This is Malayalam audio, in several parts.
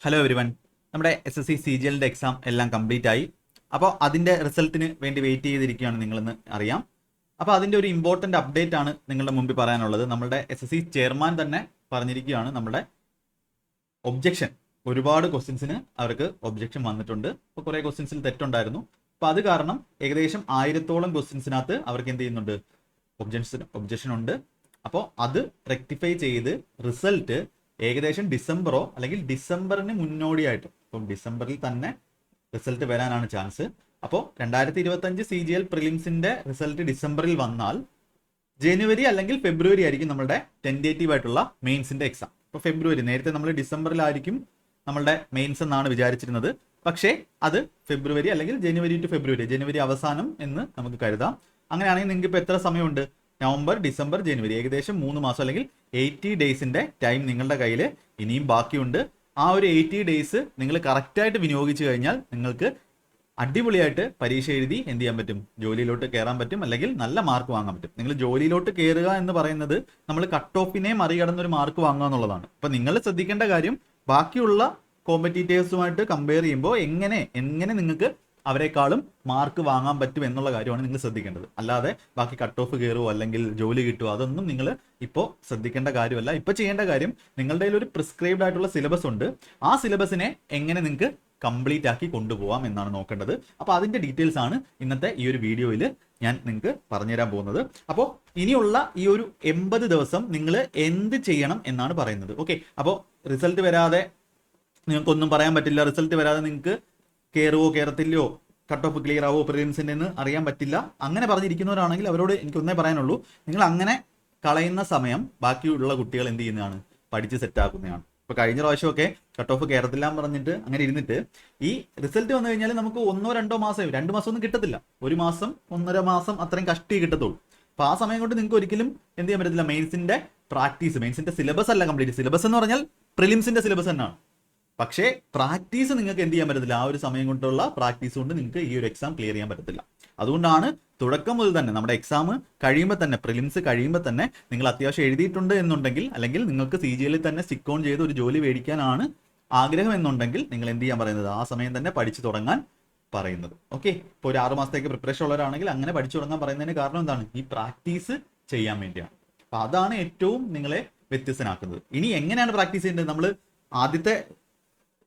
Hello everyone. നമ്മുടെ SSC CGL എക്സാം എല്ലാം കംപ്ലീറ്റ് ആയി. അപ്പോൾ അതിൻ്റെ റിസൾട്ടിന് വേണ്ടി വെയിറ്റ് ചെയ്തിരിക്കുകയാണ് നിങ്ങളെന്ന് അറിയാം. അപ്പോൾ അതിൻ്റെ ഒരു ഇമ്പോർട്ടൻ്റ് അപ്ഡേറ്റ് ആണ് നിങ്ങളുടെ മുമ്പിൽ പറയാനുള്ളത്. നമ്മുടെ SSC ചെയർമാൻ തന്നെ പറഞ്ഞിരിക്കുകയാണ്, നമ്മുടെ ഒബ്ജക്ഷൻ ഒരുപാട് ക്വസ്റ്റ്യൻസിന് അവർക്ക് ഒബ്ജക്ഷൻ വന്നിട്ടുണ്ട്. അപ്പോൾ കുറേ ക്വസ്റ്റ്യൻസിൽ തെറ്റുണ്ടായിരുന്നു. അപ്പോൾ അത് കാരണം ഏകദേശം 1000-ഓളം ക്വസ്റ്റ്യൻസിനകത്ത് അവർക്ക് എന്ത് ചെയ്യുന്നുണ്ട്, ഒബ്ജക്ഷൻ ഉണ്ട്. അപ്പോൾ അത് റെക്ടിഫൈ ചെയ്ത് റിസൾട്ട് ഏകദേശം ഡിസംബറോ അല്ലെങ്കിൽ ഡിസംബറിന് മുന്നോടിയായിട്ട്, ഇപ്പം ഡിസംബറിൽ തന്നെ റിസൾട്ട് വരാനാണ് ചാൻസ്. അപ്പോൾ 2025 CGL പ്രിലിംസിന്റെ റിസൾട്ട് ഡിസംബറിൽ വന്നാൽ ജനുവരി അല്ലെങ്കിൽ ഫെബ്രുവരി ആയിരിക്കും നമ്മുടെ ടെൻറ്റേറ്റീവ് ആയിട്ടുള്ള മെയിൻസിന്റെ എക്സാം. ഇപ്പോൾ ഫെബ്രുവരി, നേരത്തെ നമ്മൾ ഡിസംബറിലായിരിക്കും നമ്മളുടെ മെയിൻസ് എന്നാണ് വിചാരിച്ചിരുന്നത്. പക്ഷേ അത് ഫെബ്രുവരി അല്ലെങ്കിൽ ജനുവരി ടു ഫെബ്രുവരി, ജനുവരി അവസാനം എന്ന് നമുക്ക് കരുതാം. അങ്ങനെയാണെങ്കിൽ നിങ്ങൾക്ക് ഇപ്പോൾ എത്ര സമയമുണ്ട്? നവംബർ, ഡിസംബർ, ജനുവരി, ഏകദേശം 3 മാസം അല്ലെങ്കിൽ 80 ഡേയ്സിന്റെ ടൈം നിങ്ങളുടെ കയ്യിൽ ഇനിയും ബാക്കിയുണ്ട്. ആ ഒരു 80 ഡേയ്സ് നിങ്ങൾ കറക്റ്റായിട്ട് വിനിയോഗിച്ചു കഴിഞ്ഞാൽ നിങ്ങൾക്ക് അടിപൊളിയായിട്ട് പരീക്ഷ എഴുതി എന്ത് ചെയ്യാൻ പറ്റും, ജോലിയിലോട്ട് കയറാൻ പറ്റും, അല്ലെങ്കിൽ നല്ല മാർക്ക് വാങ്ങാൻ പറ്റും. നിങ്ങൾ ജോലിയിലോട്ട് കയറുക എന്ന് പറയുന്നത് നമ്മൾ കട്ട് ഓഫിനെ മറികടന്ന ഒരു മാർക്ക് വാങ്ങുക എന്നുള്ളതാണ്. അപ്പം നിങ്ങൾ ശ്രദ്ധിക്കേണ്ട കാര്യം, ബാക്കിയുള്ള കോമ്പറ്റീറ്റേഴ്സുമായിട്ട് കമ്പയർ ചെയ്യുമ്പോൾ എങ്ങനെ നിങ്ങൾക്ക് അവരെക്കാളും മാർക്ക് വാങ്ങാൻ പറ്റും എന്നുള്ള കാര്യമാണ് നിങ്ങൾ ശ്രദ്ധിക്കേണ്ടത്. അല്ലാതെ ബാക്കി കട്ട് ഓഫ് കയറുമോ അല്ലെങ്കിൽ ജോലി കിട്ടുമോ അതൊന്നും നിങ്ങൾ ഇപ്പോൾ ശ്രദ്ധിക്കേണ്ട കാര്യമല്ല. ഇപ്പോൾ ചെയ്യേണ്ട കാര്യം, നിങ്ങളുടെ കയ്യിൽ ഒരു പ്രിസ്ക്രൈബ്ഡ് ആയിട്ടുള്ള സിലബസ് ഉണ്ട്. ആ സിലബസിനെ എങ്ങനെ നിങ്ങൾക്ക് കംപ്ലീറ്റ് ആക്കി കൊണ്ടുപോകാം എന്നാണ് നോക്കേണ്ടത്. അപ്പോൾ അതിൻ്റെ ഡീറ്റെയിൽസ് ആണ് ഇന്നത്തെ ഈ ഒരു വീഡിയോയിൽ ഞാൻ നിങ്ങൾക്ക് പറഞ്ഞുതരാൻ പോകുന്നത്. അപ്പോൾ ഇനിയുള്ള ഈ ഒരു 80 ദിവസം നിങ്ങൾ എന്ത് ചെയ്യണം എന്നാണ് പറയുന്നത്. ഓക്കെ, അപ്പോൾ റിസൾട്ട് വരാതെ നിങ്ങൾക്കൊന്നും പറയാൻ പറ്റില്ല. റിസൾട്ട് വരാതെ നിങ്ങൾക്ക് കയറുവോ കയറത്തില്ലയോ, കട്ട് ഓഫ് ക്ലിയർ ആവോ പ്രിലിംസിൻ്റെ എന്ന് അറിയാൻ പറ്റില്ല. അങ്ങനെ പറഞ്ഞിരിക്കുന്നവരാണെങ്കിൽ അവരോട് എനിക്കൊന്നേ പറയാനുള്ളൂ, നിങ്ങൾ അങ്ങനെ കളയുന്ന സമയം ബാക്കിയുള്ള കുട്ടികൾ എന്ത് ചെയ്യുന്നതാണ്, പഠിച്ച് സെറ്റാക്കുന്നതാണ്. ഇപ്പോൾ കഴിഞ്ഞ പ്രാവശ്യമൊക്കെ കട്ട് ഓഫ് കയറത്തില്ല എന്ന് പറഞ്ഞിട്ട് അങ്ങനെ ഇരുന്നിട്ട് ഈ റിസൾട്ട് വന്നു കഴിഞ്ഞാൽ നമുക്ക് 1-2 മാസം, 2 മാസം ഒന്നും കിട്ടത്തില്ല, 1 മാസം 1.5 മാസം അത്രയും കഷ്ടി കിട്ടത്തുള്ളൂ. അപ്പോൾ ആ സമയം കൊണ്ട് നിങ്ങൾക്ക് ഒരിക്കലും എന്ത് ചെയ്യാൻ പറ്റത്തില്ല. മെയിൻസിന്റെ പ്രാക്ടീസ്, മെയിൻസിന്റെ സിലബസ് അല്ല കംപ്ലീറ്റ്. സിലബസ് എന്ന് പറഞ്ഞാൽ പ്രിലിംസിന്റെ സിലബസ് തന്നെയാണ്. പക്ഷേ പ്രാക്ടീസ് നിങ്ങൾക്ക് എന്ത് ചെയ്യാൻ പറ്റത്തില്ല. ആ ഒരു സമയം കൊണ്ടുള്ള പ്രാക്ടീസ് കൊണ്ട് നിങ്ങൾക്ക് ഈ ഒരു എക്സാം ക്ലിയർ ചെയ്യാൻ പറ്റത്തില്ല. അതുകൊണ്ടാണ് തുടക്കം മുതൽ തന്നെ നമ്മുടെ എക്സാം കഴിയുമ്പോൾ തന്നെ, പ്രിലിംസ് കഴിയുമ്പോൾ തന്നെ നിങ്ങൾ അത്യാവശ്യം എഴുതിയിട്ടുണ്ട് എന്നുണ്ടെങ്കിൽ, അല്ലെങ്കിൽ നിങ്ങൾക്ക് CGL തന്നെ സ്റ്റിക്ക് ഓൺ ചെയ്ത് ഒരു ജോലി മേടിക്കാനാണ് ആഗ്രഹം എന്നുണ്ടെങ്കിൽ നിങ്ങൾ എന്ത് ചെയ്യാൻ പറയുന്നത്, ആ സമയം തന്നെ പഠിച്ചു തുടങ്ങാൻ പറയുന്നത്. ഓക്കെ, ഇപ്പോൾ ഒരു 6 മാസത്തേക്ക് പ്രിപ്പറേഷൻ ഉള്ളവരാണെങ്കിൽ അങ്ങനെ പഠിച്ചു തുടങ്ങാൻ പറയുന്നതിന് കാരണം എന്താണ്, ഈ പ്രാക്ടീസ് ചെയ്യാൻ വേണ്ടിയാണ്. അപ്പോൾ അതാണ് ഏറ്റവും നിങ്ങളെ വ്യത്യസ്തനാക്കുന്നത്. ഇനി എങ്ങനെയാണ് പ്രാക്ടീസ് ചെയ്യേണ്ടത്? നമ്മൾ ആദ്യത്തെ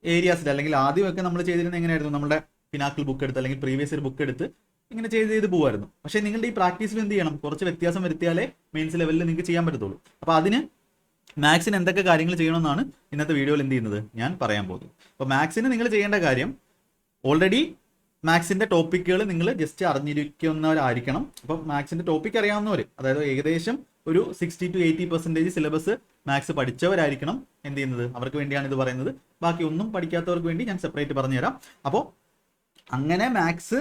ഏരിയാസിൽ അല്ലെങ്കിൽ ആദ്യമൊക്കെ നമ്മൾ ചെയ്തിരുന്നത് എങ്ങനെയായിരുന്നു, നമ്മുടെ പിനാക്കിൾ ബുക്ക് എടുത്ത് അല്ലെങ്കിൽ പ്രീവിയസ് ഇയർ ബുക്ക് എടുത്ത് ഇങ്ങനെ ചെയ്ത് പോകുമായിരുന്നു. പക്ഷേ നിങ്ങളുടെ ഈ പ്രാക്ടീസിൽ എന്ത് ചെയ്യണം, കുറച്ച് വ്യത്യാസം വരുത്തിയാലേ മെയിൻസ് ലെവലിൽ നിങ്ങൾക്ക് ചെയ്യാൻ പറ്റത്തുള്ളൂ. അപ്പോൾ അതിന് മാത്സിന് എന്തൊക്കെ കാര്യങ്ങൾ ചെയ്യണമെന്നാണ് ഇന്നത്തെ വീഡിയോയിൽ എന്ത് ചെയ്യുന്നത് ഞാൻ പറയാൻ പോകുന്നത്. അപ്പോൾ മാത്സിന് നിങ്ങൾ ചെയ്യേണ്ട കാര്യം, ഓൾറെഡി മാത്സിൻ്റെ ടോപ്പിക്കുകൾ നിങ്ങൾ ജസ്റ്റ് അറിഞ്ഞിരിക്കുന്നവരായിരിക്കണം. അപ്പോൾ മാത്സിൻ്റെ ടോപ്പിക് അറിയാവുന്നവർ, അതായത് ഏകദേശം ഒരു 60 to 80% സിലബസ് മാത്സ് പഠിച്ചവരായിരിക്കണം എന്ത് ചെയ്യുന്നത്. അവർക്ക് വേണ്ടിയാണ് ഇത് പറയുന്നത്. ബാക്കി ഒന്നും പഠിക്കാത്തവർക്ക് വേണ്ടി ഞാൻ സെപ്പറേറ്റ് പറഞ്ഞുതരാം. അപ്പോൾ അങ്ങനെ മാത്സ്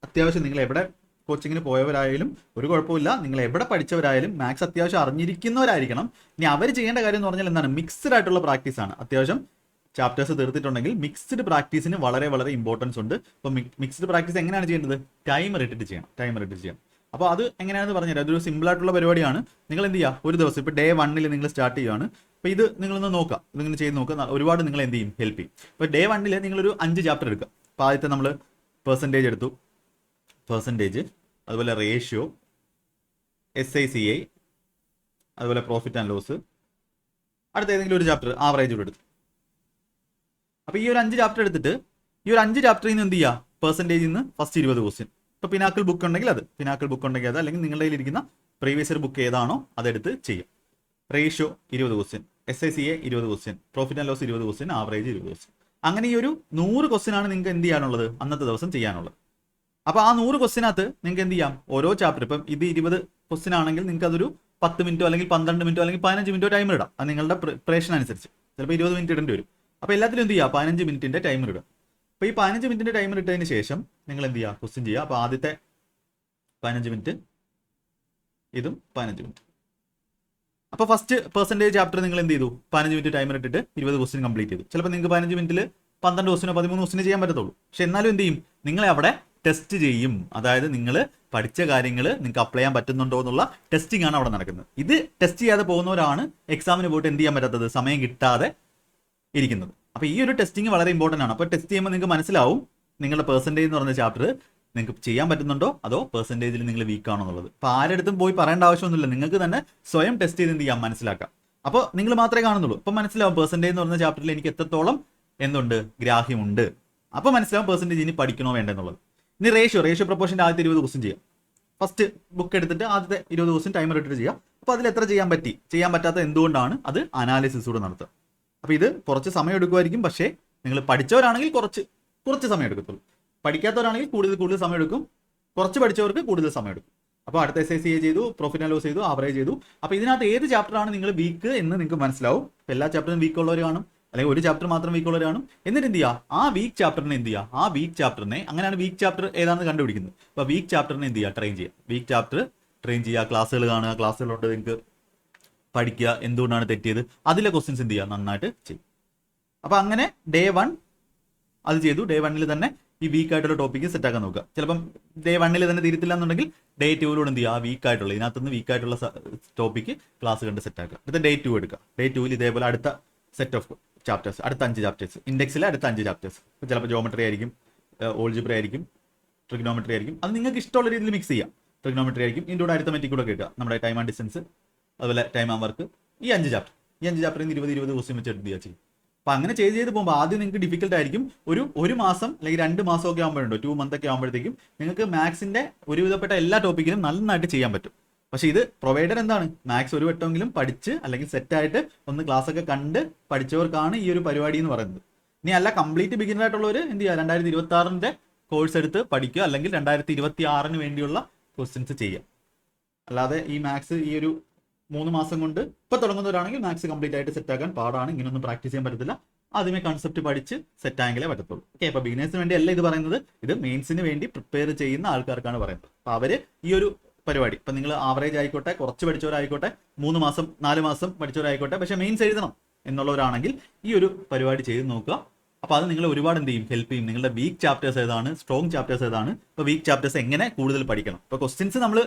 അത്യാവശ്യം നിങ്ങൾ എവിടെ കോച്ചിങ്ങിന് പോയവരായാലും ഒരു കുഴപ്പമില്ല, നിങ്ങൾ എവിടെ പഠിച്ചവരായാലും മാത്സ് അത്യാവശ്യം അറിഞ്ഞിരിക്കുന്നവരായിരിക്കണം. ഇനി അവർ ചെയ്യേണ്ട കാര്യം എന്ന് പറഞ്ഞാൽ എന്താണ്, മിക്സ്ഡ് ആയിട്ടുള്ള പ്രാക്ടീസാണ്. അത്യാവശ്യം ചാപ്റ്റേഴ്സ് തീർത്തിട്ടുണ്ടെങ്കിൽ മിക്സ്ഡ് പ്രാക്ടീസിന് വളരെ വളരെ ഇമ്പോർട്ടൻസ് ഉണ്ട്. അപ്പോൾ മിക്സ്ഡ് പ്രാക്ടീസ് എങ്ങനെയാണ് ചെയ്യേണ്ടത്, ടൈമർ ഇട്ടിട്ട് ചെയ്യണം. അപ്പോൾ അത് എങ്ങനെയാണെന്ന് പറഞ്ഞുതരാം. അതൊരു സിമ്പിൾ ആയിട്ടുള്ള പരിപാടിയാണ്. നിങ്ങൾ എന്ത് ചെയ്യുക, ഒരു ദിവസം ഇപ്പോൾ Day 1 നിങ്ങൾ സ്റ്റാർട്ട് ചെയ്യുകയാണ്. അപ്പോൾ ഇത് നിങ്ങളൊന്ന് നോക്കുക, നിങ്ങൾ ചെയ്ത് നോക്കുക, ഒരുപാട് നിങ്ങൾ എന്ത് ചെയ്യും, ഹെൽപ്പ് ചെയ്യും. ഇപ്പോൾ Day 1 നിങ്ങളൊരു 5 ചാപ്റ്റർ എടുക്കുക. അപ്പോൾ ആദ്യത്തെ നമ്മൾ പെർസെൻറ്റേജ് എടുത്തു, അതുപോലെ റേഷ്യോ, SICI, അതുപോലെ പ്രോഫിറ്റ് ആൻഡ് ലോസ്. അടുത്ത ഏതെങ്കിലും ഒരു ചാപ്റ്റർ ആവറേജ് കൂടെ എടുത്തു. അപ്പോൾ ഈ ഒരു 5 ചാപ്റ്റർ എടുത്തിട്ട് ഈ ഒരു 5 ചാപ്റ്ററിൽ നിന്ന് എന്ത് ചെയ്യുക, പെർസെൻറ്റേജിൽ നിന്ന് ഫസ്റ്റ് 20 ക്വസ്റ്റ്യൻ. ഇപ്പോൾ പിനാക്കിൾ ബുക്ക് ഉണ്ടെങ്കിൽ അത്, അല്ലെങ്കിൽ നിങ്ങളുടെ കയ്യിലിരിക്കുന്ന പ്രീവിയസ് ഇയർ ബുക്ക് ഏതാണോ അതെടുത്ത് ചെയ്യാം. Ratio 20 question, SICI 20 question, profit and loss 20 question, average 20 question. അങ്ങനെ ഈ ഒരു 100 ക്വസ്റ്റ്യൻ ആണ് നിങ്ങൾക്ക് എന്ത് ചെയ്യാനുള്ളത്, അന്നത്തെ ദിവസം ചെയ്യാനുള്ളത്. അപ്പോൾ ആ 100 ക്വസ്റ്റ്യനകത്ത് നിങ്ങൾക്ക് എന്ത് ചെയ്യാം, ഓരോ ചാപ്റ്റർ, ഇപ്പം ഇത് 20 ക്വസ്റ്റ്യൻ ആണെങ്കിൽ നിങ്ങൾക്ക് അതൊരു 10 മിനിറ്റോ അല്ലെങ്കിൽ 12 മിനിറ്റോ അല്ലെങ്കിൽ 15 മിനിറ്റോ ടൈമർ ഇടാം. അത് നിങ്ങളുടെ പ്രിപ്പറേഷൻ അനുസരിച്ച്. ചിലപ്പോൾ 20 മിനിറ്റ് ഇടേണ്ടി വരും. അപ്പോൾ എല്ലാത്തിലും എന്ത് ചെയ്യുക, 15 മിനിറ്റിൻ്റെ ടൈമർ ഇടുക. അപ്പോൾ ഈ 15 മിനിറ്റിൻ്റെ ടൈമർ ഇട്ടതിന് ശേഷം നിങ്ങൾ എന്ത് ചെയ്യുക, ക്വസ്റ്റ്യൻ ചെയ്യുക. അപ്പോൾ ആദ്യത്തെ 15 മിനിറ്റ്, ഇതും 15 മിനിറ്റ്. അപ്പോൾ ഫസ്റ്റ് പെർസെൻറ്റേജ് ചാപ്റ്റർ നിങ്ങൾ എന്ത് ചെയ്തു, 15 മിനിറ്റ് ടൈമർ ഇട്ടിട്ട് 20 ക്വസ്റ്റ്യൻ കംപ്ലീറ്റ് ചെയ്തു. ചിലപ്പോൾ നിങ്ങൾക്ക് 15 മിനിറ്റിൽ 12 ക്വസ്റ്റ്യനോ 13 ക്വസ്റ്റ്യനോ ചെയ്യാൻ പറ്റത്തുള്ളൂ. പക്ഷെ എന്നാലും എന്ത് ചെയ്യും, നിങ്ങളെ അവിടെ ടെസ്റ്റ് ചെയ്യും. അതായത് നിങ്ങൾ പഠിച്ച കാര്യങ്ങൾ നിങ്ങൾക്ക് അപ്ലൈ ചെയ്യാൻ പറ്റുന്നുണ്ടോ എന്നുള്ള ടെസ്റ്റിംഗ് ആണ് അവിടെ നടക്കുന്നത്. ഇത് ടെസ്റ്റ് ചെയ്യാതെ പോകുന്നവരാണ് എക്സാമിന് പോയിട്ട് എന്ത് ചെയ്യാൻ പറ്റാത്തത്, സമയം കിട്ടാതെ ഇരിക്കുന്നത്. അപ്പോൾ ഈ ഒരു ടെസ്റ്റിംഗ് വളരെ ഇമ്പോർട്ടൻ്റ് ആണ്. അപ്പോൾ ടെസ്റ്റ് ചെയ്യുമ്പോൾ നിങ്ങൾക്ക് മനസ്സിലാവും നിങ്ങളുടെ പെർസെൻറ്റേജ് എന്ന് പറഞ്ഞ ചാപ്റ്റർ നിങ്ങൾക്ക് ചെയ്യാൻ പറ്റുന്നുണ്ടോ അതോ പെർസെൻറ്റേജിൽ നിങ്ങൾ വീക്ക് ആണോ എന്നുള്ളത്. അപ്പോൾ ആരെടുത്തും പോയി പറയേണ്ട ആവശ്യമൊന്നുമില്ല, നിങ്ങൾക്ക് തന്നെ സ്വയം ടെസ്റ്റ് ചെയ്ത് എന്ത് ചെയ്യാം, മനസ്സിലാക്കാം. അപ്പോൾ നിങ്ങൾ മാത്രമേ കാണുന്നുള്ളൂ. അപ്പോൾ മനസ്സിലാവും പെർസെൻറ്റേജ് എന്ന് പറഞ്ഞ ചാപ്റ്ററിൽ എനിക്ക് എത്രത്തോളം എന്തുണ്ട്, ഗ്രാഹ്യമുണ്ട്. അപ്പോൾ മനസ്സിലാവും പെർസെൻറ്റേജ് ഇനി പഠിക്കണോ വേണ്ടെന്നുള്ളത്. ഇനി റേഷ്യോ പ്രൊപ്പോർഷൻ്റെ ആദ്യത്തെ 20 ക്വസ്റ്റ്യൻ ചെയ്യാം. ഫസ്റ്റ് ബുക്ക് എടുത്തിട്ട് ആദ്യത്തെ 20 ക്വസ്റ്റ്യൻ ടൈമർ ഇട്ടിട്ട് ചെയ്യാം. അപ്പോൾ അതിൽ എത്ര ചെയ്യാൻ പറ്റി, ചെയ്യാൻ പറ്റാത്ത എന്തുകൊണ്ടാണ്, അത് അനാലിസിസ് കൂടെ നടത്തുക. അപ്പോൾ ഇത് കുറച്ച് സമയം എടുക്കുമായിരിക്കും, പക്ഷേ നിങ്ങൾ പഠിച്ചവരാണെങ്കിൽ കുറച്ച് സമയം എടുക്കത്തുള്ളൂ. പഠിക്കാത്തവരാണെങ്കിൽ കൂടുതൽ സമയം എടുക്കും. കുറച്ച് പഠിച്ചവർക്ക് കൂടുതൽ സമയം എടുക്കും. അപ്പോൾ അടുത്ത SICA ചെയ്തു, പ്രോഫിറ്റ് ആൻഡ് ലോസ് ചെയ്തു, ആവറേജ് ചെയ്തു. അപ്പോൾ ഇതിനകത്ത് ഏത് ചാപ്റ്ററാണ് നിങ്ങൾ വീക്ക് എന്ന് നിങ്ങൾക്ക് മനസ്സിലാവും. അപ്പോൾ എല്ലാ ചാപ്റ്ററും വീക്ക് ഉള്ളവർ കാണും, അല്ലെങ്കിൽ ഒരു ചാപ്റ്റർ മാത്രം വീക്ക് ഉള്ളവർ കാണും. എന്നിട്ട് എന്ത് ചെയ്യുക, ആ വീക്ക് ചാപ്റ്ററിനെ എന്ത് ചെയ്യുക, ആ വീക്ക് ചാപ്റ്ററിനെ, അങ്ങനെയാണ് വീക്ക് ചാപ്റ്റർ ഏതാണെന്ന് കണ്ടുപിടിക്കുന്നത്. അപ്പോൾ വീക്ക് ചാപ്റ്ററിനെ എന്ത് ചെയ്യുക, ട്രെയിൻ ചെയ്യുക. വീക്ക് ചാപ്റ്റർ ട്രെയിൻ ചെയ്യുക, ക്ലാസ്സുകൾ കാണുക, ക്ലാസ്സുകളുണ്ട് നിങ്ങൾക്ക് പഠിക്കുക, എന്തുകൊണ്ടാണ് തെറ്റിയത്, അതിലെ ക്വസ്റ്റ്യൻസ് എന്ത് ചെയ്യുക, നന്നായിട്ട് ചെയ്യും. അപ്പോൾ അങ്ങനെ ഡേ 1 അത് ചെയ്തു. ഡേ 1 തന്നെ ഈ വീക്ക് ആയിട്ടുള്ള ടോപ്പിക്ക് സെറ്റ് ആക്കാൻ നോക്കുക. ചിലപ്പം ഡേ 1 തന്നെ തീരത്തില്ല എന്നുണ്ടെങ്കിൽ ഡേ 2 എന്ത് ചെയ്യുക, ആ വീക്ക് ആയിട്ടുള്ള ഇതിനകത്തുനിന്ന് വീക്ക് ആയിട്ടുള്ള ടോപ്പിക്ക് ക്ലാസ് കണ്ട് സെറ്റ് ആക്കുക. അടുത്ത ഡേ 2 എടുക്കുക. ഡേ 2 ഇതേപോലെ അടുത്ത സെറ്റ് ഓഫ് ചാപ്റ്റേഴ്സ്, അടുത്ത 5 ചാപ്റ്റേഴ്സ്, ഇൻഡെക്സിലെ അടുത്ത 5 ചാപ്റ്റേഴ്സ്. ചിലപ്പോൾ ജോമെട്രി ആയിരിക്കും, ഓൾജിബ്ര ആയിരിക്കും, ട്രിഗ്നോമെട്രി ആയിരിക്കും. അത് നിങ്ങൾക്ക് ഇഷ്ടമുള്ള രീതിയിൽ മിക്സ് ചെയ്യാം. ട്രിഗ്നോമെട്രി ആയിരിക്കും, ഇതിൻ്റെ കൂടെ അരിത്തമെറ്റിക് കൂടെ കിട്ടുക, നമ്മുടെ ടൈം ആൻഡ് ഡിസ്റ്റൻസ്, അതുപോലെ ടൈം ആൻഡ് വർക്ക്. ഈ 5 ചാപ്റ്ററിൽ നിന്ന് 20 ക്വസ്റ്റ്യൻ വെച്ച് എടുത്ത് ചെയ്യും. അപ്പോൾ അങ്ങനെ ചെയ്ത് പോകുമ്പോൾ ആദ്യം നിങ്ങൾക്ക് ഡിഫിക്കൽട്ട് ആയിരിക്കും. ഒരു മാസം അല്ലെങ്കിൽ 2 മാസമൊക്കെ ആകുമ്പോഴുണ്ടോ, 2 മന്ത് ഒക്കെ ആകുമ്പോഴത്തേക്കും നിങ്ങൾക്ക് മാത്സിൻ്റെ ഒരുവിധപ്പെട്ട എല്ലാ ടോപ്പിക്കിലും നന്നായിട്ട് ചെയ്യാൻ പറ്റും. പക്ഷേ ഇത് പ്രൊവൈഡർ എന്താണ്, മാത്സ് ഒരു വട്ടമെങ്കിലും പഠിച്ച് അല്ലെങ്കിൽ സെറ്റായിട്ട് ഒന്ന് ക്ലാസ് ഒക്കെ കണ്ട് പഠിച്ചവർക്കാണ് ഈ ഒരു പരിപാടി എന്ന് പറയുന്നത്. ഇനി അല്ല കംപ്ലീറ്റ് ബിഗിനർ ആയിട്ടുള്ളവർ എന്ത് ചെയ്യുക, 2026 കോഴ്സ് എടുത്ത് പഠിക്കുക, അല്ലെങ്കിൽ 2026 വേണ്ടിയുള്ള ക്വസ്റ്റ്യൻസ് ചെയ്യുക. അല്ലാതെ ഈ മാത്സ് ഈ ഒരു 3 മാസം കൊണ്ട് ഇപ്പോൾ തുടങ്ങുന്നവരാണെങ്കിൽ മാത്സ് കംപ്ലീറ്റ് ആയിട്ട് സെറ്റ് ആക്കാൻ പാടാണ്. ഇങ്ങനൊന്നും പ്രാക്ടീസ് ചെയ്യാൻ പറ്റത്തില്ല. ആദ്യമേ കൺസെപ്റ്റ് പഠിച്ച് സെറ്റ് ആയെങ്കിലേ പറ്റത്തുള്ളൂ. ഓക്കെ, അപ്പോൾ ബിഗിനേഴ്സിന് വേണ്ടി അല്ല ഇത് പറയുന്നത്, ഇത് മെയിൻസിന് വേണ്ടി പ്രിപ്പയർ ചെയ്യുന്ന ആൾക്കാർക്കാണ് പറയുന്നത്. അപ്പോൾ അവർ ഈ ഒരു പരിപാടി, ഇപ്പം നിങ്ങൾ ആവറേജ് ആയിക്കോട്ടെ, കുറച്ച് പഠിച്ചവരായിക്കോട്ടെ, 3 മാസം 4 മാസം പഠിച്ചവരായിക്കോട്ടെ, പക്ഷേ മെയിൻസ് എഴുതണം എന്നുള്ളവരാണെങ്കിൽ ഈ ഒരു പരിപാടി ചെയ്ത് നോക്കുക. അപ്പോൾ അത് നിങ്ങൾ ഒരുപാട് എന്ത് ചെയ്യും, ഹെൽപ്പ് ചെയ്യും. നിങ്ങളുടെ വീക്ക് ചാപ്റ്റേഴ്സ് ഏതാണ്, സ്ട്രോങ് ചാപ്റ്റേഴ്സ് ഏതാണ്, ഇപ്പോൾ വീക്ക് ചാപ്റ്റേഴ്സ് എങ്ങനെ കൂടുതൽ പഠിക്കണം. ഇപ്പോൾ ക്വസ്റ്റ്യൻസ് നമ്മൾ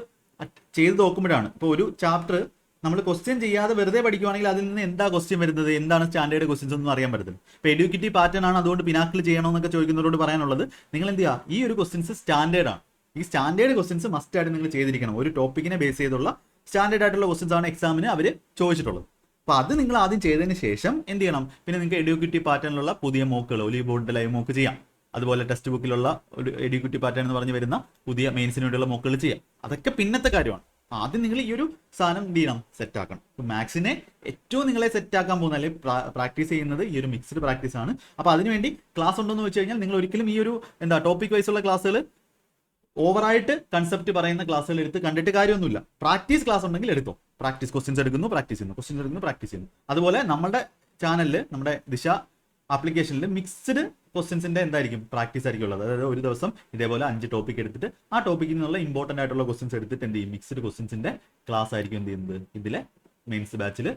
ചെയ്ത് നോക്കുമ്പോഴാണ്, ഇപ്പോൾ ഒരു ചാപ്റ്റർ നമ്മൾ ക്വസ്റ്റ്യൻ ചെയ്യാതെ വെറുതെ പഠിക്കുവാണെങ്കിൽ അതിൽ നിന്ന് എന്താ ക്വസ്റ്റ്യൻ വരുന്നത്, എന്താണ് സ്റ്റാൻഡേർഡ് ക്വസ്റ്റ്യൻസ് ഒന്നും അറിയാൻ പറ്റത്തില്ല. ഇപ്പോൾ എഡ്യൂക്കേറ്റീവ് പാറ്റേൺ ആണ്, അതുകൊണ്ട് പിനാക്കിൾ ചെയ്യണമെന്നൊക്കെ ചോദിക്കുന്നവരോട് പറയാനുള്ളത്, നിങ്ങൾ എന്ത് ചെയ്യുക, ഈ ഒരു ക്വസ്റ്റ്യൻസ് സ്റ്റാൻഡേർഡ് ആണ്. ഈ സ്റ്റാൻഡേർഡ് ക്വസ്റ്റ്യൻസ് മസ്റ്റ് ആയിട്ട് നിങ്ങൾ ചെയ്തിരിക്കണം. ഒരു ടോപ്പിക്കിനെ ബേസ് ചെയ്തുള്ള സ്റ്റാൻഡേർഡ് ആയിട്ടുള്ള ക്വസ്റ്റ്യൻസ് ആണ് എക്സാമിന് അവർ ചോദിച്ചിട്ടുള്ളത്. അപ്പോൾ അത് നിങ്ങൾ ആദ്യം ചെയ്തതിന് ശേഷം എന്ത് ചെയ്യണം, പിന്നെ നിങ്ങൾക്ക് എഡ്യൂക്കേറ്റീവ് പാറ്റേണിലുള്ള പുതിയ മോക്കുകൾ, ഒലി ബോർഡിൻ്റെ ലൈവ് മോക്ക് ചെയ്യാം. അതുപോലെ ടെക്സ്റ്റ് ബുക്കിലുള്ള ഒരു എഡ്യൂക്കേറ്റീവ് പാറ്റേൺ എന്ന് പറഞ്ഞ് വരുന്ന പുതിയ മെയിൻസിന് വേണ്ടിയുള്ള മോക്കുകൾ ചെയ്യാം. അതൊക്കെ പിന്നത്തെ കാര്യമാണ്. ആദ്യം നിങ്ങൾ ഈ ഒരു സാധനം എന്ത് ചെയ്യണം, സെറ്റ് ആക്കണം. ഇപ്പോൾ മാത്സിനെ ഏറ്റവും നിങ്ങളെ സെറ്റ് ആക്കാൻ പോകുന്ന അല്ലെങ്കിൽ പ്രാക്ടീസ് ചെയ്യുന്നത് ഈ ഒരു മിക്സ്ഡ് പ്രാക്ടീസ് ആണ്. അപ്പോൾ അതിനുവേണ്ടി ക്ലാസ് ഉണ്ടെന്ന് വെച്ച് കഴിഞ്ഞാൽ നിങ്ങൾ ഒരിക്കലും ഈ ഒരു ടോപ്പിക് വൈസുള്ള ക്ലാസ്സുകൾ ഓവറായിട്ട് കൺസെപ്റ്റ് പറയുന്ന ക്ലാസ്സുകൾ എടുത്ത് കണ്ടിട്ട് കാര്യമൊന്നുമില്ല. പ്രാക്ടീസ് ക്ലാസ് ഉണ്ടെങ്കിൽ എടുത്തോ. പ്രാക്ടീസ് ക്വസ്റ്റ്യൻസ് എടുക്കുന്നു, പ്രാക്ടീസ് ചെയ്യുന്നു, ക്വസ്റ്റ്യൻസ് എടുക്കുന്നു, പ്രാക്ടീസ് ചെയ്യുന്നു. അതുപോലെ നമ്മുടെ ചാനലിൽ, നമ്മുടെ ദിശ ആപ്ലിക്കേഷനിൽ മിക്സ്ഡ് ക്വസ്റ്റ്യൻസിന്റെ എന്തായിരിക്കും, പ്രാക്ടീസ് ആയിരിക്കും ഉള്ളത്. അതായത് ഒരു ദിവസം ഇതേപോലെ 5 ടോപ്പിക് എടുത്തിട്ട് ആ ടോപ്പിക്കിൽ നിന്നുള്ള ഇമ്പോർട്ടൻ്റ് ആയിട്ടുള്ള ക്വസ്റ്റ്യൻസ് എടുത്തിട്ട് എന്ത് ചെയ്യും, മിക്സ്ഡ് ക്വസ്റ്റ്യൻസിന്റെ ക്ലാസ് ആയിരിക്കും എന്ത് ചെയ്യുന്നത്, ഇതിലെ മെയിൻസ് ബാച്ചിൽ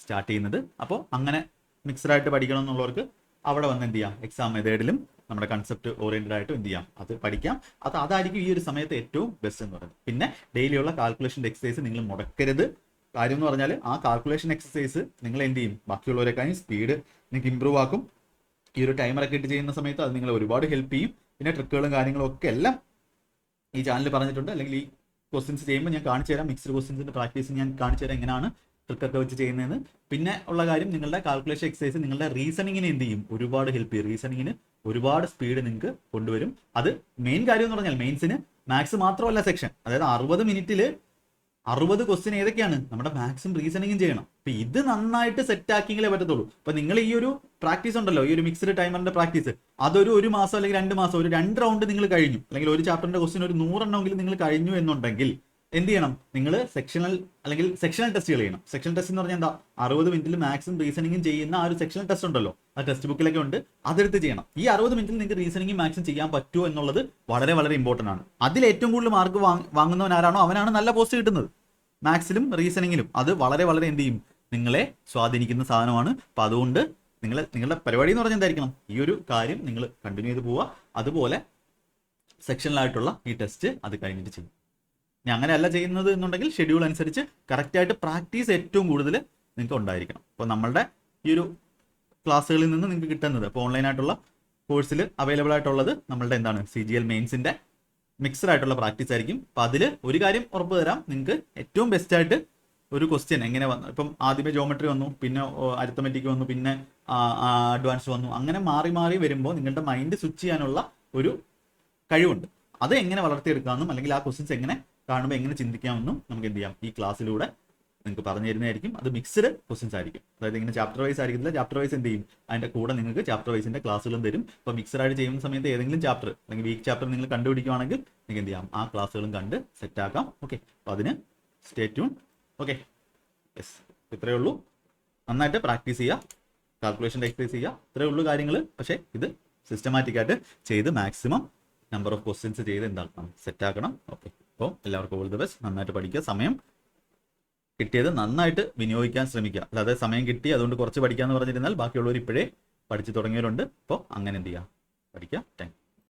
സ്റ്റാർട്ട് ചെയ്യുന്നത്. അപ്പോൾ അങ്ങനെ മിക്സ്ഡ് ആയിട്ട് പഠിക്കണം എന്നുള്ളവർക്ക് അവിടെ വന്ന് എന്ത് ചെയ്യാം, എക്സാം മെത്തേഡിലും നമ്മുടെ കൺസെപ്റ്റ് ഓറിയന്റഡ് ആയിട്ടും എന്ത് ചെയ്യാം, അത് പഠിക്കാം. അതായിരിക്കും ഈ ഒരു സമയത്ത് ഏറ്റവും ബെസ്റ്റ് എന്ന് പറയുന്നത്. പിന്നെ ഡെയിലിയുള്ള കാൽക്കുലേഷൻ്റെ എക്സസൈസ് നിങ്ങൾ മുടക്കരുത്. കാര്യം എന്ന് പറഞ്ഞാൽ ആ കാൽക്കുലേഷൻ എക്സസൈസ് നിങ്ങൾ എന്ത് ചെയ്യും, ബാക്കിയുള്ളവരെക്കാളും സ്പീഡ് നിങ്ങൾക്ക് ഇമ്പ്രൂവ് ആക്കും. ഈ ഒരു ടൈമറൊക്കെ ഇട്ട് ചെയ്യുന്ന സമയത്ത് അത് നിങ്ങളെ ഒരുപാട് ഹെൽപ്പ് ചെയ്യും. പിന്നെ ട്രിക്കുകളും കാര്യങ്ങളും ഒക്കെ എല്ലാം ഈ ചാനലിൽ പറഞ്ഞിട്ടുണ്ട്. അല്ലെങ്കിൽ ഈ ക്വസ്റ്റ്യൻസ് ചെയ്യുമ്പോൾ ഞാൻ കാണിച്ചു തരാം. മിക്സ്ഡ് ക്വസ്റ്റ്യൻസിൻ്റെ പ്രാക്ടീസ് ഞാൻ കാണിച്ചു തരാം എങ്ങനെയാണ് ട്രിക്കൊക്കെ വെച്ച് ചെയ്യുന്നതെന്ന്. പിന്നെ ഉള്ള കാര്യം, നിങ്ങളുടെ കാൽക്കുലേഷൻ എക്സസൈസ് നിങ്ങളുടെ റീസണിങ്ങിനെ എന്ത് ചെയ്യും, ഒരുപാട് ഹെൽപ്പ് ചെയ്യും. റീസണിങ്ങിന് ഒരുപാട് സ്പീഡ് നിങ്ങൾക്ക് കൊണ്ടുവരും. അത് മെയിൻ കാര്യം എന്ന് പറഞ്ഞാൽ മെയിൻസിന് മാത്സ് മാത്രമല്ല സെക്ഷൻ, അതായത് 60 മിനിറ്റിൽ 60 ക്വസ്റ്റ്യൻ ഏതൊക്കെയാണ്, നമ്മുടെ മാത്സും റീസണിങ്ങും ചെയ്യണം. അപ്പൊ ഇത് നന്നായിട്ട് സെറ്റ് ആക്കിയെങ്കിലേ പറ്റത്തുള്ളൂ. അപ്പൊ നിങ്ങൾ ഈ ഒരു പ്രാക്ടീസ് ഉണ്ടല്ലോ, ഈ ഒരു മിക്സ്ഡ് ടൈമറിന്റെ പ്രാക്ടീസ്, അതൊരു 1 മാസം അല്ലെങ്കിൽ 2 മാസം, ഒരു 2 റൗണ്ട് നിങ്ങൾ കഴിഞ്ഞു, അല്ലെങ്കിൽ ഒരു ചാപ്റ്ററിന്റെ ക്വസ്റ്റ്യൻ ഒരു 100 എണ്ണമെങ്കിലും നിങ്ങൾ കഴിഞ്ഞു എന്നുണ്ടെങ്കിൽ എന്ത് ചെയ്യണം, നിങ്ങൾ സെക്ഷണൽ ടെസ്റ്റുകൾ ചെയ്യണം. സെക്ഷണൽ ടെസ്റ്റ് എന്ന് പറഞ്ഞാൽ എന്താ, 60 മിനിറ്റിൽ മാത്സും റീസണിങ്ങും ചെയ്യുന്ന ആ ഒരു സെക്ഷണൽ ടെസ്റ്റ് ഉണ്ടല്ലോ, ആ ടെക്സ്റ്റ് ബുക്കിലൊക്കെ ഉണ്ട്, അതെടുത്ത് ചെയ്യണം. ഈ 60 മിനിറ്റിൽ നിങ്ങൾക്ക് റീസണിങ്ങും മാത്സും ചെയ്യാൻ പറ്റുമോ എന്നുള്ളത് വളരെ വളരെ ഇമ്പോർട്ടൻ്റ് ആണ്. അതിൽ ഏറ്റവും കൂടുതൽ മാർക്ക് വാങ്ങുന്നവൻ ആരാണോ അവനാണ് നല്ല പോസ്റ്റ് കിട്ടുന്നത്. മാത്സിലും റീസണിങ്ങിലും അത് വളരെ വളരെ എന്ത് ചെയ്യും, നിങ്ങളെ സ്വാധീനിക്കുന്ന സാധനമാണ്. അപ്പം അതുകൊണ്ട് നിങ്ങളുടെ പരിപാടി എന്ന് പറഞ്ഞാൽ എന്തായിരിക്കണം, ഈ ഒരു കാര്യം നിങ്ങൾ കണ്ടിന്യൂ ചെയ്ത് പോവുക. അതുപോലെ സെക്ഷനിലായിട്ടുള്ള ഈ ടെസ്റ്റ് അത് കഴിഞ്ഞിട്ട് ചെയ്യും. ഇനി അങ്ങനെയല്ല ചെയ്യുന്നത് എന്നുണ്ടെങ്കിൽ ഷെഡ്യൂൾ അനുസരിച്ച് കറക്റ്റായിട്ട് പ്രാക്ടീസ് ഏറ്റവും കൂടുതൽ നിങ്ങൾക്ക് ഉണ്ടായിരിക്കണം. അപ്പോൾ നമ്മളുടെ ഈ ഒരു ക്ലാസ്സുകളിൽ നിന്ന് നിങ്ങൾക്ക് കിട്ടുന്നത്. അപ്പോൾ ഓൺലൈനായിട്ടുള്ള കോഴ്സിൽ അവൈലബിൾ ആയിട്ടുള്ളത് നമ്മളുടെ എന്താണ് CGL മെയിൻസിൻ്റെ മിക്സഡ് ആയിട്ടുള്ള പ്രാക്ടീസ് ആയിരിക്കും. അപ്പോൾ അതിൽ ഒരു കാര്യം ഉറപ്പ് തരാം, നിങ്ങൾക്ക് ഏറ്റവും ബെസ്റ്റായിട്ട് ഒരു ക്വസ്റ്റ്യൻ എങ്ങനെ വന്നു, ഇപ്പം ആദ്യമേ ജോമെട്രി വന്നു, പിന്നെ അരിത്തമെറ്റിക് വന്നു, പിന്നെ അഡ്വാൻസ് വന്നു, അങ്ങനെ മാറി മാറി വരുമ്പോൾ നിങ്ങളുടെ മൈൻഡ് സ്വിച്ച് ചെയ്യാനുള്ള ഒരു കഴിവുണ്ട്. അത് എങ്ങനെ വളർത്തിയെടുക്കാമെന്നും അല്ലെങ്കിൽ ആ ക്വസ്റ്റ്യൻസ് എങ്ങനെ കാണുമ്പോൾ എങ്ങനെ ചിന്തിക്കാമെന്നും നമുക്ക് എന്ത് ചെയ്യാം, ഈ ക്ലാസ്സിലൂടെ നിങ്ങൾക്ക് പറഞ്ഞു തരുന്നതായിരിക്കും. അത് മിക്സ്ഡ് ക്വസ്റ്റ്യൻസ് ആയിരിക്കും. അതായത് ഇങ്ങനെ ചാപ്റ്റർ വൈസ് ആയിരിക്കില്ല. ചാപ്റ്റർ വൈസ് എന്ത് ചെയ്യും, അതിൻ്റെ കൂടെ നിങ്ങൾക്ക് ചാപ്റ്റർ വൈസിൻ്റെ ക്ലാസ്സുകളും തരും. അപ്പോൾ മിക്സഡ് ആയിട്ട് ചെയ്യുന്ന സമയത്ത് ഏതെങ്കിലും ചാപ്റ്റർ അല്ലെങ്കിൽ വീക്ക് ചാപ്റ്റർ നിങ്ങൾ കണ്ടുപിടിക്കുകയാണെങ്കിൽ നിങ്ങൾക്ക് എന്ത് ചെയ്യാം, ആ ക്ലാസ്സുകളും കണ്ട് സെറ്റാക്കാം. ഓക്കെ, അപ്പോൾ അതിന് സ്റ്റേ ട്യൂൺ. ഓക്കെ, യെസ്, ഇത്രയേ ഉള്ളൂ. നന്നായിട്ട് പ്രാക്ടീസ് ചെയ്യുക, കാൽക്കുലേഷൻ്റെ എക്സസൈസ് ചെയ്യുക, ഇത്രയേ ഉള്ളൂ കാര്യങ്ങൾ. പക്ഷേ ഇത് സിസ്റ്റമാറ്റിക് ആയിട്ട് ചെയ്ത് മാക്സിമം നമ്പർ ഓഫ് ക്വസ്റ്റ്യൻസ് ചെയ്ത് എന്താക്കണം, സെറ്റാക്കണം. ഓക്കെ, അപ്പോൾ എല്ലാവർക്കും ഓൾ ദി ബെസ്റ്റ്. നന്നായിട്ട് പഠിക്കുക. സമയം കിട്ടിയത് നന്നായിട്ട് വിനിയോഗിക്കാൻ ശ്രമിക്കുക. അല്ലാതെ സമയം കിട്ടി അതുകൊണ്ട് കുറച്ച് പഠിക്കാമെന്ന് പറഞ്ഞിരുന്നാൽ ബാക്കിയുള്ളവർ ഇപ്പോഴേ പഠിച്ചു തുടങ്ങിയവരുണ്ട്. അപ്പോൾ അങ്ങനെ എന്ത് ചെയ്യുക, പഠിക്കുക. Thank you.